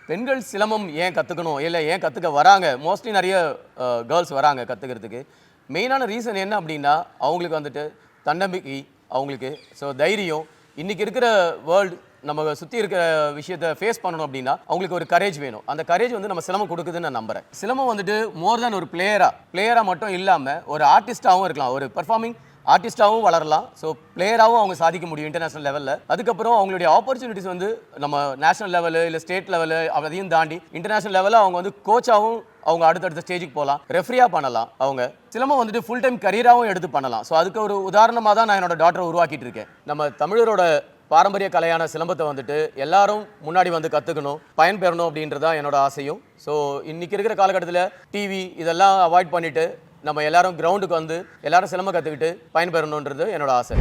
பெண்கள் சிலம்பம் ஏன் கற்றுக்கணும் இல்லை ஏன் கற்றுக்க வராங்க மோஸ்ட்லி நிறைய கேர்ள்ஸ் வராங்க கற்றுக்கிறதுக்கு மெயினான ரீசன் என்ன அப்படின்னா அவங்களுக்கு வந்துட்டு தன்னம்பிக்கை அவங்களுக்கு ஸோ தைரியம் இன்றைக்கி இருக்கிற வேர்ல்டு நம்ம சுற்றி இருக்கிற விஷயத்தை ஃபேஸ் பண்ணணும் அப்படின்னா அவங்களுக்கு ஒரு கரேஜ் வேணும் அந்த கரேஜ் வந்து நம்ம சிலம்பம் கொடுக்குதுன்னு நான் நம்புறேன் சிலம்பம் வந்துட்டு மோர் தேன் ஒரு பிளேயராக மட்டும் இல்லாமல் ஒரு ஆர்டிஸ்டாகவும் இருக்கலாம் ஒரு பெர்ஃபார்மிங் ஆர்டிஸ்டாகவும் வளரலாம் ஸோ பிளேயராகவும் அவங்க சாதிக்க முடியும் இன்டர்நேஷனல் லெவலில் அதுக்கப்புறம் அவங்களுடைய ஆப்பர்ச்சுனிட்டிஸ் வந்து நம்ம நேஷனல் லெவலு இல்லை ஸ்டேட் லெவலு அதையும் தாண்டி இன்டர்நேஷனல் லெவலில் அவங்க வந்து கோச்சாகவும் அவங்க அடுத்தடுத்த ஸ்டேஜுக்கு போகலாம் ரெஃப்ரியாக பண்ணலாம் அவங்க சிலம்பம் வந்துட்டு ஃபுல் டைம் கரியராகவும் எடுத்து பண்ணலாம் ஸோ அதுக்கு ஒரு உதாரணமாக தான் நான் என்னோட டாக்டரை உருவாக்கிட்டு இருக்கேன் நம்ம தமிழரோட பாரம்பரிய கலையான சிலம்பத்தை வந்துட்டு எல்லாரும் முன்னாடி வந்து கற்றுக்கணும் பயன்பெறணும் அப்படின்றதான் என்னோட ஆசையும் ஸோ இன்றைக்கி இருக்கிற காலகட்டத்தில் டிவி இதெல்லாம் அவாய்ட் பண்ணிவிட்டு நம்ம எல்லாரும் கிரவுண்டுக்கு வந்து எல்லாரும் சிலம்பம் கற்றுக்கிட்டு பயன்பெறணுன்றது என்னோட ஆசை